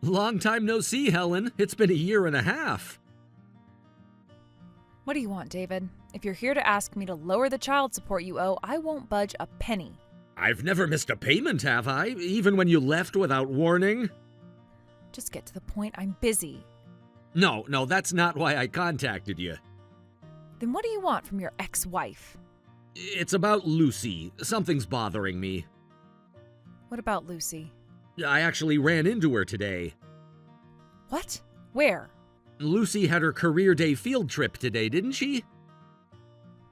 Long time no see, Helen. It's been a year and a half. What do you want, David? If you're here to ask me to lower the child support you owe, I won't budge a penny. I've never missed a payment, have I? Even when you left without warning? Just get to the point, I'm busy. No, that's not why I contacted you. Then what do you want from your ex-wife? It's about Lucy. Something's bothering me. What about Lucy? I actually ran into her today. What? Where? Lucy had her career day field trip today, didn't she?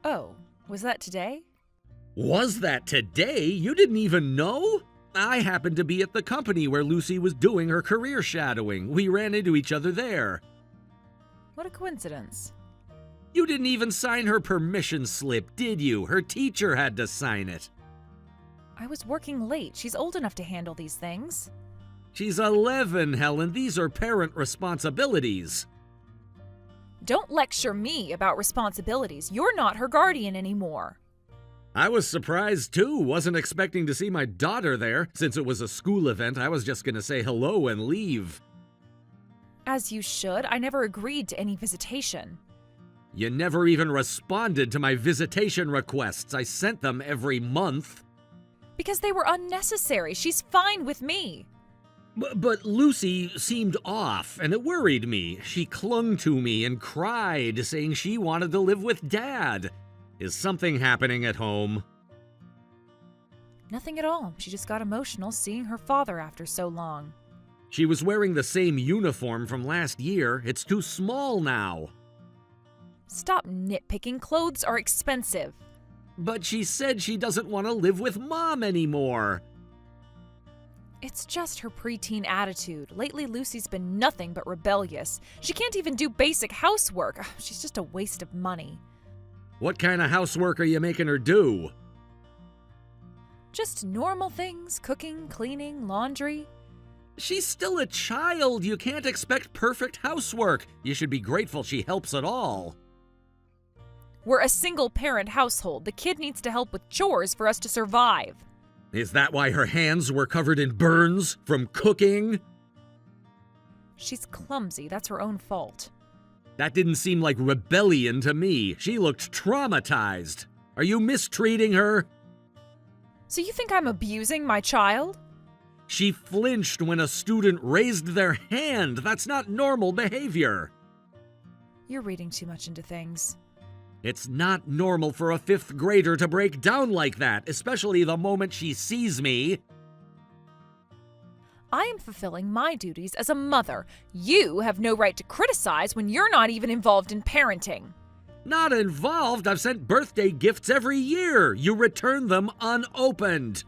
Oh, was that today? Was that today? You didn't even know? I happened to be at the company where Lucy was doing her career shadowing. We ran into each other there. What a coincidence. You didn't even sign her permission slip, did you? Her teacher had to sign it. I was working late. She's old enough to handle these things. She's 11, Helen. These are parent responsibilities. Don't lecture me about responsibilities. You're not her guardian anymore. I was surprised too. Wasn't expecting to see my daughter there. Since it was a school event, I was just gonna say hello and leave. As you should. I never agreed to any visitation. You never even responded to my visitation requests. I sent them every month. Because they were unnecessary. She's fine with me. But Lucy seemed off, and it worried me. She clung to me and cried, saying she wanted to live with Dad. Is something happening at home? Nothing at all. She just got emotional seeing her father after so long. She was wearing the same uniform from last year. It's too small now. Stop nitpicking. Clothes are expensive. But she said she doesn't want to live with Mom anymore. It's just her preteen attitude. Lately, Lucy's been nothing but rebellious. She can't even do basic housework. She's just a waste of money. What kind of housework are you making her do? Just normal things. Cooking, cleaning, laundry. She's still a child. You can't expect perfect housework. You should be grateful she helps at all. We're a single-parent household. The kid needs to help with chores for us to survive. Is that why her hands were covered in burns from cooking? She's clumsy. That's her own fault. That didn't seem like rebellion to me. She looked traumatized. Are you mistreating her? So you think I'm abusing my child? She flinched when a student raised their hand. That's not normal behavior. You're reading too much into things. It's not normal for a 5th grader to break down like that, especially the moment she sees me. I am fulfilling my duties as a mother. You have no right to criticize when you're not even involved in parenting. Not involved. I've sent birthday gifts every year. You return them unopened.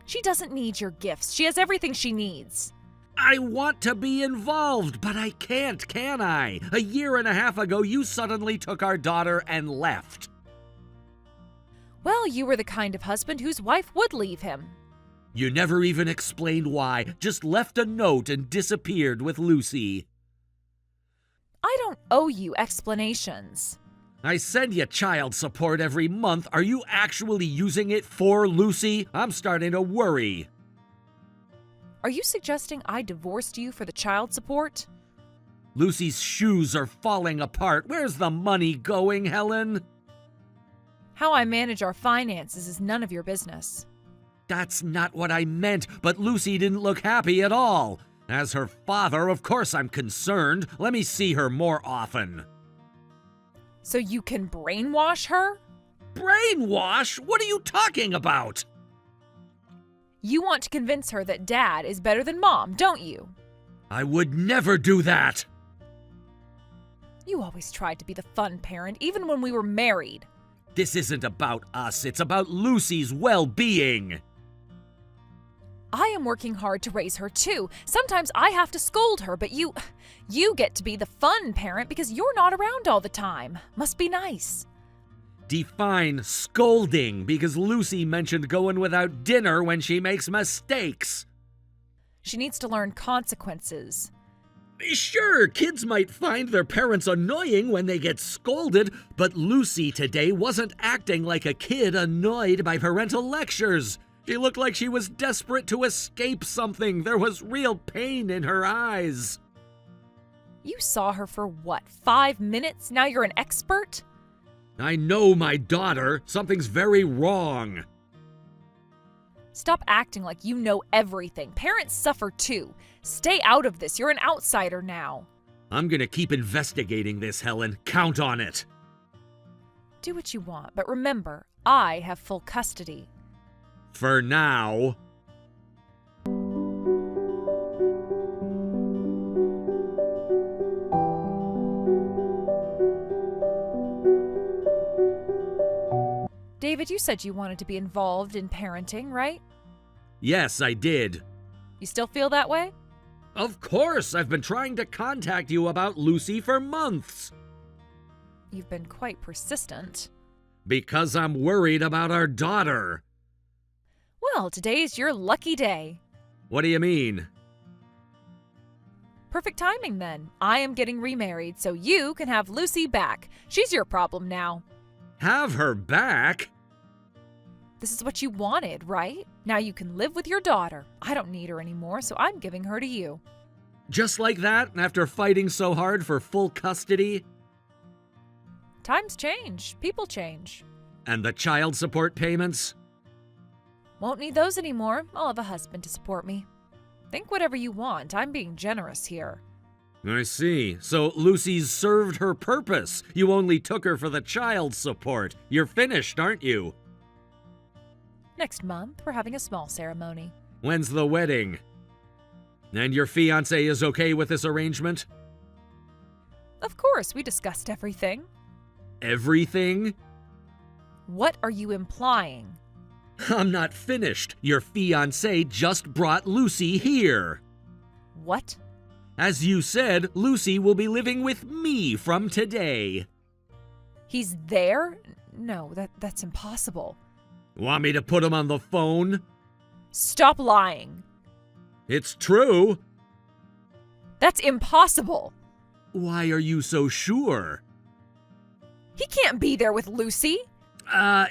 She doesn't need your gifts. She has everything she needs. I want to be involved, but I can't, can I? A year and a half ago, you suddenly took our daughter and left. Well, you were the kind of husband whose wife would leave him. You never even explained why, just left a note and disappeared with Lucy. I don't owe you explanations. I send you child support every month. Are you actually using it for Lucy? I'm starting to worry. Are you suggesting I divorced you for the child support? Lucy's shoes are falling apart. Where's the money going, Helen? How I manage our finances is none of your business. That's not what I meant, but Lucy didn't look happy at all. As her father, of course I'm concerned. Let me see her more often. So you can brainwash her? Brainwash? What are you talking about? You want to convince her that Dad is better than Mom, don't you? I would never do that. You always tried to be the fun parent, even when we were married. This isn't about us. It's about Lucy's well-being. I am working hard to raise her too. Sometimes I have to scold her, but you get to be the fun parent because you're not around all the time. Must be nice. Define scolding, because Lucy mentioned going without dinner when she makes mistakes. She needs to learn consequences. Sure, kids might find their parents annoying when they get scolded, but Lucy today wasn't acting like a kid annoyed by parental lectures. She looked like she was desperate to escape something. There was real pain in her eyes. You saw her for what, 5 minutes? Now you're an expert? I know my daughter. Something's very wrong. Stop acting like you know everything. Parents suffer too. Stay out of this. You're an outsider now. I'm gonna keep investigating this, Helen. Count on it. Do what you want, but remember, I have full custody. For now. David, you said you wanted to be involved in parenting, right? Yes, I did. You still feel that way? Of course, I've been trying to contact you about Lucy for months. You've been quite persistent. Because I'm worried about our daughter. Well, today's your lucky day. What do you mean? Perfect timing then. I am getting remarried, so you can have Lucy back. She's your problem now. Have her back? This is what you wanted, right? Now you can live with your daughter. I don't need her anymore, so I'm giving her to you. Just like that, after fighting so hard for full custody? Times change. People change. And the child support payments? Won't need those anymore. I'll have a husband to support me. Think whatever you want. I'm being generous here. I see. So Lucy's served her purpose. You only took her for the child support. You're finished, aren't you? Next month, we're having a small ceremony. When's the wedding? And your fiancé is okay with this arrangement? Of course, we discussed everything. Everything? What are you implying? I'm not finished. Your fiancé just brought Lucy here. What? As you said, Lucy will be living with me from today. He's there? No, that's impossible. Want me to put him on the phone? Stop lying. It's true. That's impossible. Why are you so sure? He can't be there with Lucy.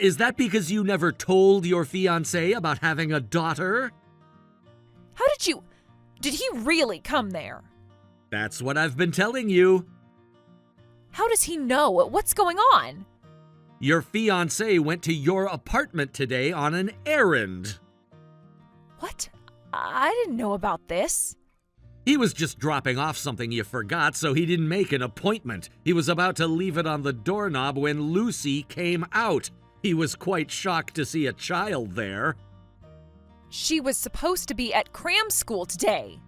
Is that because you never told your fiancé about having a daughter? How did he really come there? That's what I've been telling you. How does he know? What's going on? Your fiancé went to your apartment today on an errand. What? I didn't know about this. He was just dropping off something you forgot, so he didn't make an appointment. He was about to leave it on the doorknob when Lucy came out. He was quite shocked to see a child there. She was supposed to be at cram school today.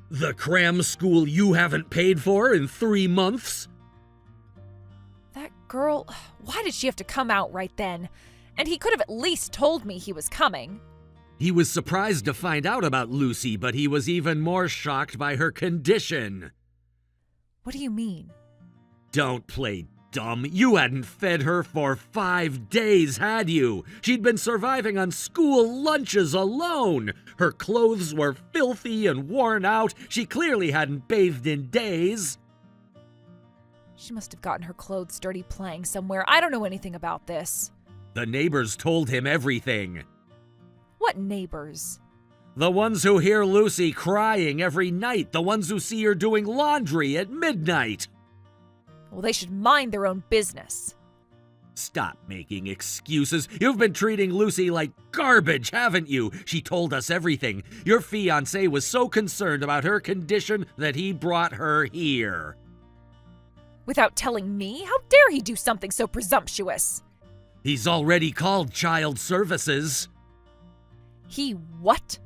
The cram school you haven't paid for in 3 months? That girl, why did she have to come out right then? And he could have at least told me he was coming. He was surprised to find out about Lucy, but he was even more shocked by her condition. What do you mean? Don't play dumb. You hadn't fed her for 5 days, had you? She'd been surviving on school lunches alone. Her clothes were filthy and worn out. She clearly hadn't bathed in days. She must have gotten her clothes dirty playing somewhere. I don't know anything about this. The neighbors told him everything. What neighbors? The ones who hear Lucy crying every night. The ones who see her doing laundry at midnight. Well, they should mind their own business. Stop making excuses. You've been treating Lucy like garbage, haven't you? She told us everything. Your fiancé was so concerned about her condition that he brought her here. Without telling me? How dare he do something so presumptuous? He's already called child services. He what?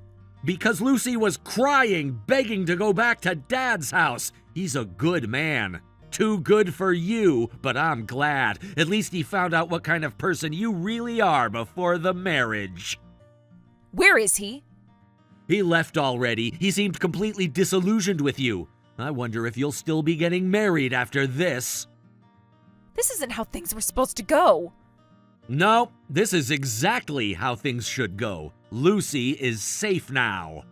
Because Lucy was crying, begging to go back to Dad's house. He's a good man. Too good for you, but I'm glad. At least he found out what kind of person you really are before the marriage. Where is he? He left already. He seemed completely disillusioned with you. I wonder if you'll still be getting married after this. This isn't how things were supposed to go. No, this is exactly how things should go. Lucy is safe now.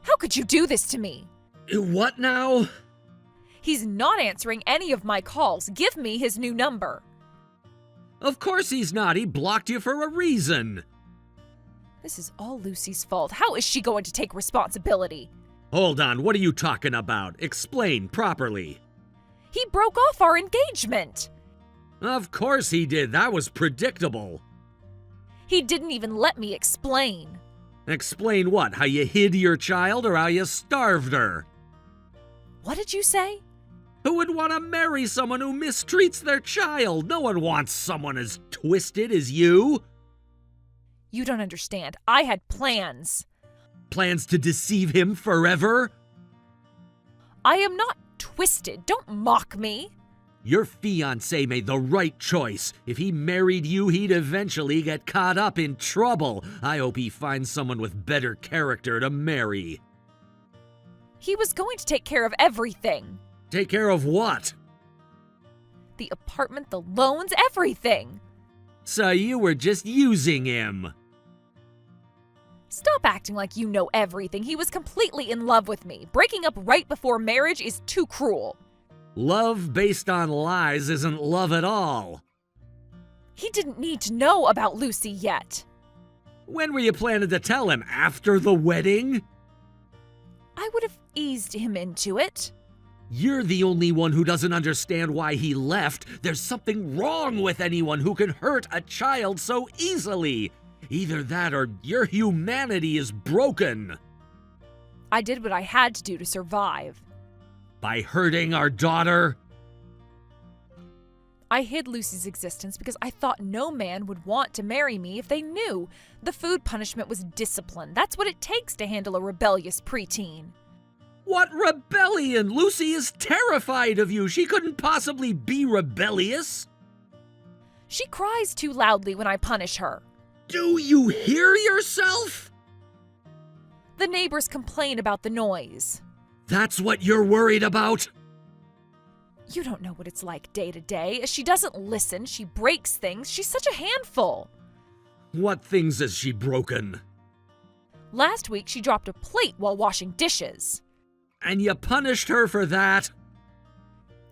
How could you do this to me? What now? He's not answering any of my calls. Give me his new number. Of course he's not. He blocked you for a reason. This is all Lucy's fault. How is she going to take responsibility? Hold on, what are you talking about? Explain properly. He broke off our engagement. Of course he did. That was predictable. He didn't even let me explain. Explain what? How you hid your child or how you starved her? What did you say? Who would want to marry someone who mistreats their child? No one wants someone as twisted as you. You don't understand. I had plans. Plans to deceive him forever? I am not twisted. Don't mock me. Your fiancé made the right choice. If he married you, he'd eventually get caught up in trouble. I hope he finds someone with better character to marry. He was going to take care of everything. Take care of what? The apartment, the loans, everything. So you were just using him. Stop acting like you know everything. He was completely in love with me. Breaking up right before marriage is too cruel. Love based on lies isn't love at all. He didn't need to know about Lucy yet. When were you planning to tell him? After the wedding? I would have eased him into it. You're the only one who doesn't understand why he left. There's something wrong with anyone who can hurt a child so easily. Either that or your humanity is broken. I did what I had to do to survive. By hurting our daughter? I hid Lucy's existence because I thought no man would want to marry me if they knew. The food punishment was discipline. That's what it takes to handle a rebellious preteen. What rebellion? Lucy is terrified of you. She couldn't possibly be rebellious. She cries too loudly when I punish her. Do you hear yourself? The neighbors complain about the noise. That's what you're worried about? You don't know what it's like day to day. She doesn't listen. She breaks things. She's such a handful. What things has she broken? Last week, she dropped a plate while washing dishes. And you punished her for that?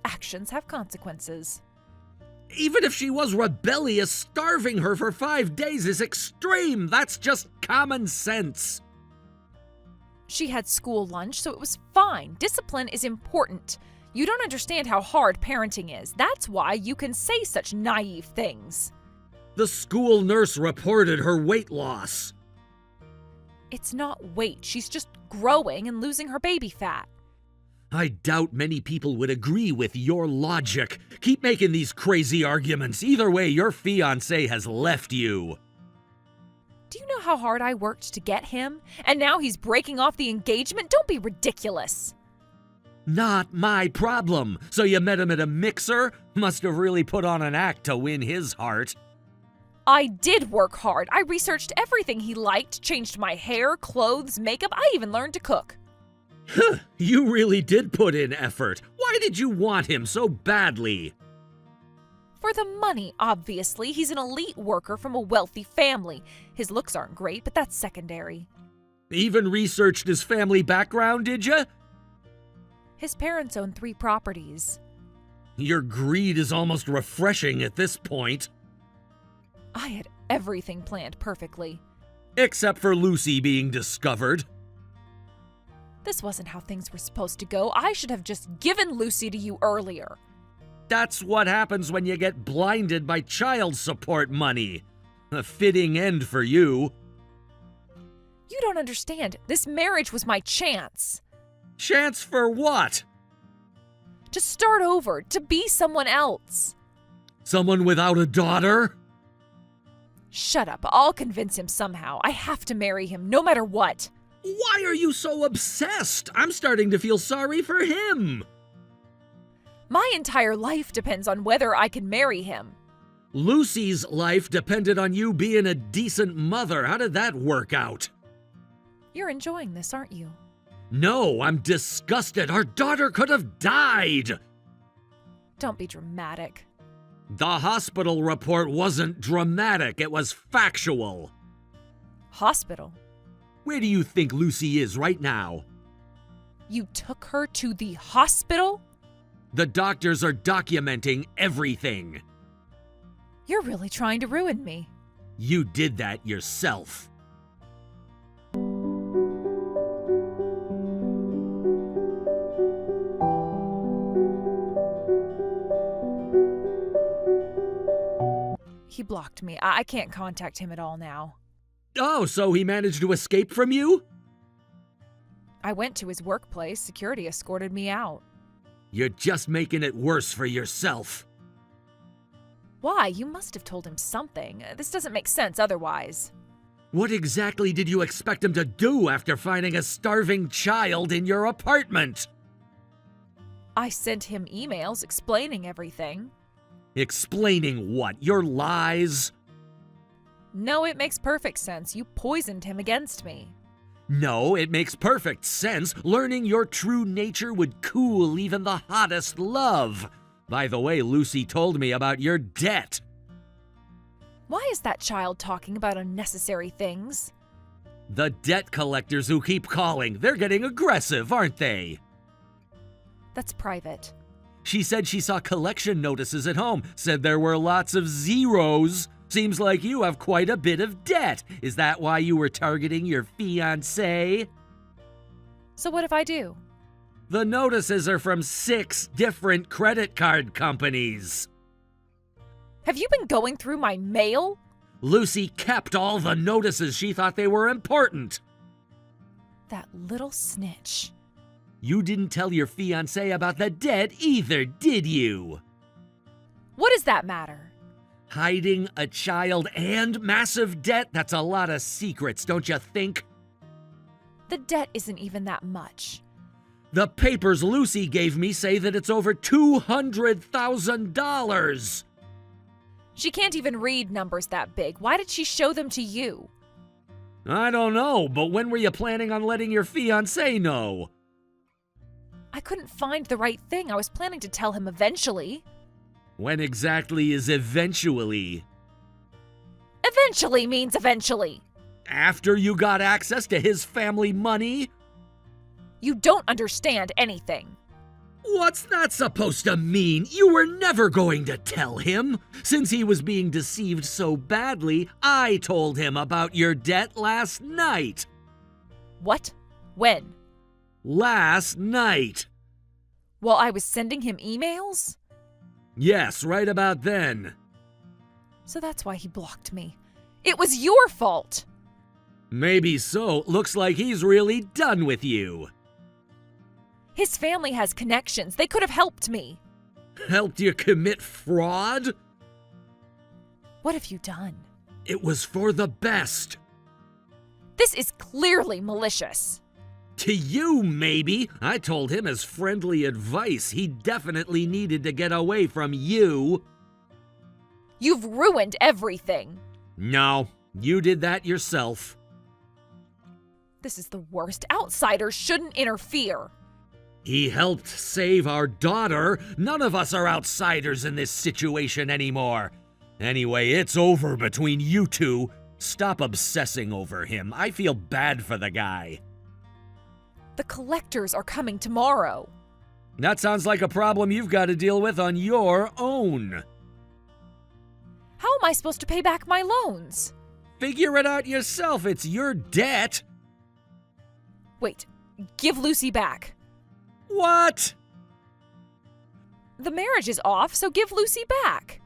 Actions have consequences. Even if she was rebellious, starving her for 5 days is extreme. That's just common sense. She had school lunch, so it was fine. Discipline is important. You don't understand how hard parenting is. That's why you can say such naive things. The school nurse reported her weight loss. It's not weight. She's just growing and losing her baby fat. I doubt many people would agree with your logic. Keep making these crazy arguments. Either way, your fiancé has left you. Do you know how hard I worked to get him? And now he's breaking off the engagement? Don't be ridiculous. Not my problem. So you met him at a mixer? Must have really put on an act to win his heart. I did work hard. I researched everything he liked, changed my hair, clothes, makeup. I even learned to cook. You really did put in effort. Why did you want him so badly? For the money, obviously. He's an elite worker from a wealthy family. His looks aren't great, but that's secondary. Even researched his family background, did you? His parents own 3 properties. Your greed is almost refreshing at this point. I had everything planned perfectly. Except for Lucy being discovered. This wasn't how things were supposed to go. I should have just given Lucy to you earlier. That's what happens when you get blinded by child support money. A fitting end for you. You don't understand. This marriage was my chance. Chance for what? To start over, to be someone else. Someone without a daughter? Shut up. I'll convince him somehow. I have to marry him, no matter what. Why are you so obsessed? I'm starting to feel sorry for him. My entire life depends on whether I can marry him. Lucy's life depended on you being a decent mother. How did that work out? You're enjoying this, aren't you? No, I'm disgusted. Our daughter could have died. Don't be dramatic. The hospital report wasn't dramatic. It was factual. Hospital? Where do you think Lucy is right now? You took her to the hospital? The doctors are documenting everything. You're really trying to ruin me. You did that yourself. He blocked me. I can't contact him at all now. Oh, so he managed to escape from you? I went to his workplace. Security escorted me out. You're just making it worse for yourself. Why? You must have told him something. This doesn't make sense otherwise. What exactly did you expect him to do after finding a starving child in your apartment? I sent him emails explaining everything. Explaining what? Your lies? No, it makes perfect sense. You poisoned him against me. No, it makes perfect sense. Learning your true nature would cool even the hottest love. By the way, Lucy told me about your debt. Why is that child talking about unnecessary things? The debt collectors who keep calling, they're getting aggressive, aren't they? That's private. She said she saw collection notices at home, said there were lots of zeros. Seems like you have quite a bit of debt. Is that why you were targeting your fiancé? So what if I do? The notices are from 6 different credit card companies. Have you been going through my mail? Lucy kept all the notices. She thought they were important. That little snitch. You didn't tell your fiancé about the debt either, did you? What does that matter? Hiding a child and massive debt? That's a lot of secrets, don't you think? The debt isn't even that much. The papers Lucy gave me say that it's over $200,000. She can't even read numbers that big. Why did she show them to you? I don't know, but when were you planning on letting your fiancé know? I couldn't find the right thing. I was planning to tell him eventually. When exactly is eventually? Eventually means eventually. After you got access to his family money? You don't understand anything. What's that supposed to mean? You were never going to tell him. Since he was being deceived so badly, I told him about your debt last night. What? When? Last night. While I was sending him emails? Yes, right about then. So that's why he blocked me. It was your fault. Maybe so. Looks like he's really done with you. His family has connections. They could have helped me. Helped you commit fraud? What have you done? It was for the best. This is clearly malicious. To you, maybe. I told him as friendly advice. He definitely needed to get away from you. You've ruined everything. No, you did that yourself. This is the worst. Outsiders shouldn't interfere. He helped save our daughter. None of us are outsiders in this situation anymore. Anyway, it's over between you two. Stop obsessing over him. I feel bad for the guy. The collectors are coming tomorrow. That sounds like a problem you've got to deal with on your own. How am I supposed to pay back my loans? Figure it out yourself. It's your debt. Wait, give Lucy back. What? The marriage is off, so give Lucy back.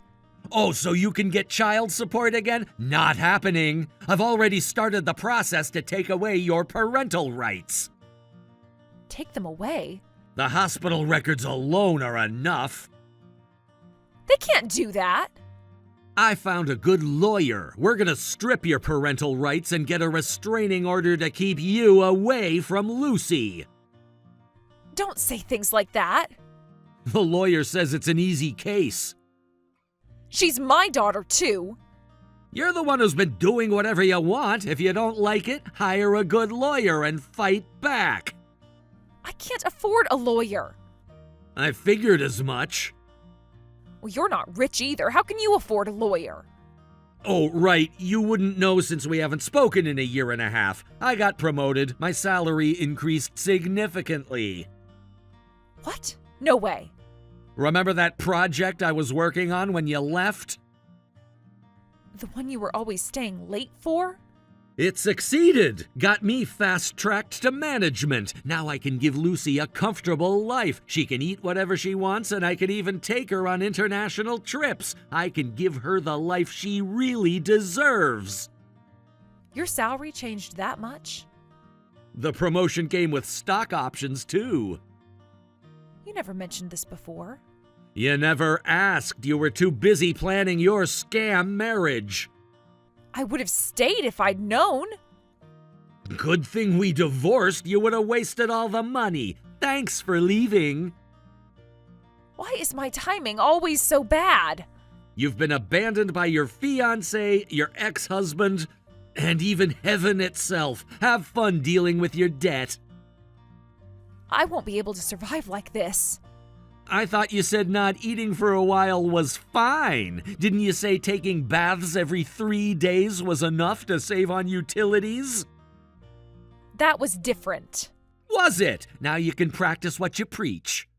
Oh, so you can get child support again? Not happening. I've already started the process to take away your parental rights. Take them away? The hospital records alone are enough. They can't do that. I found a good lawyer. We're gonna strip your parental rights and get a restraining order to keep you away from Lucy. Don't say things like that. The lawyer says it's an easy case. She's my daughter, too. You're the one who's been doing whatever you want. If you don't like it, hire a good lawyer and fight back. I can't afford a lawyer. I figured as much. Well, you're not rich either. How can you afford a lawyer? Oh, right, you wouldn't know since we haven't spoken in a year and a half. I got promoted. My salary increased significantly. What? No way. Remember that project I was working on when you left? The one you were always staying late for? It succeeded! Got me fast-tracked to management. Now I can give Lucy a comfortable life. She can eat whatever she wants, and I can even take her on international trips. I can give her the life she really deserves. Your salary changed that much? The promotion came with stock options, too. You never mentioned this before. You never asked. You were too busy planning your scam marriage. I would have stayed if I'd known. Good thing we divorced. You would have wasted all the money. Thanks for leaving. Why is my timing always so bad? You've been abandoned by your fiancé, your ex-husband, and even heaven itself. Have fun dealing with your debt. I won't be able to survive like this. I thought you said not eating for a while was fine. Didn't you say taking baths every 3 days was enough to save on utilities? That was different. Was it? Now you can practice what you preach.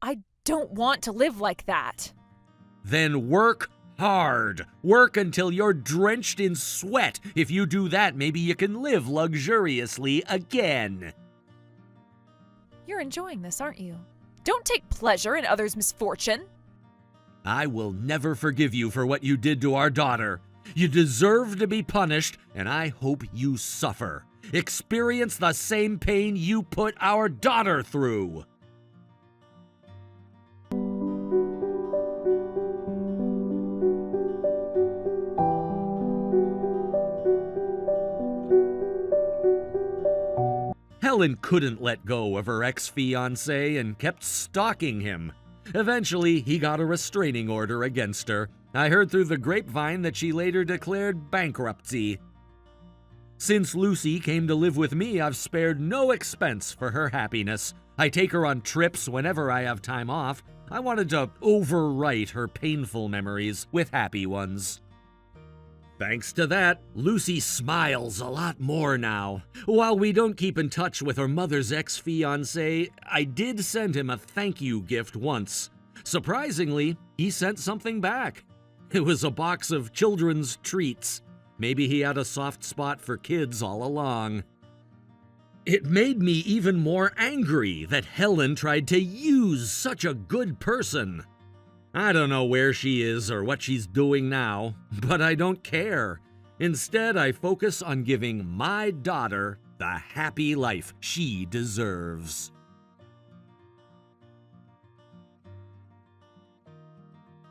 I don't want to live like that. Then work hard. Work until you're drenched in sweat. If you do that, maybe you can live luxuriously again. You're enjoying this, aren't you? Don't take pleasure in others' misfortune. I will never forgive you for what you did to our daughter. You deserve to be punished, and I hope you suffer. Experience the same pain you put our daughter through. Helen couldn't let go of her ex-fiancé and kept stalking him. Eventually, he got a restraining order against her. I heard through the grapevine that she later declared bankruptcy. Since Lucy came to live with me, I've spared no expense for her happiness. I take her on trips whenever I have time off. I wanted to overwrite her painful memories with happy ones. Thanks to that, Lucy smiles a lot more now. While we don't keep in touch with her mother's ex-fiancé, I did send him a thank you gift once. Surprisingly, he sent something back. It was a box of children's treats. Maybe he had a soft spot for kids all along. It made me even more angry that Helen tried to use such a good person. I don't know where she is or what she's doing now, but I don't care. Instead, I focus on giving my daughter the happy life she deserves.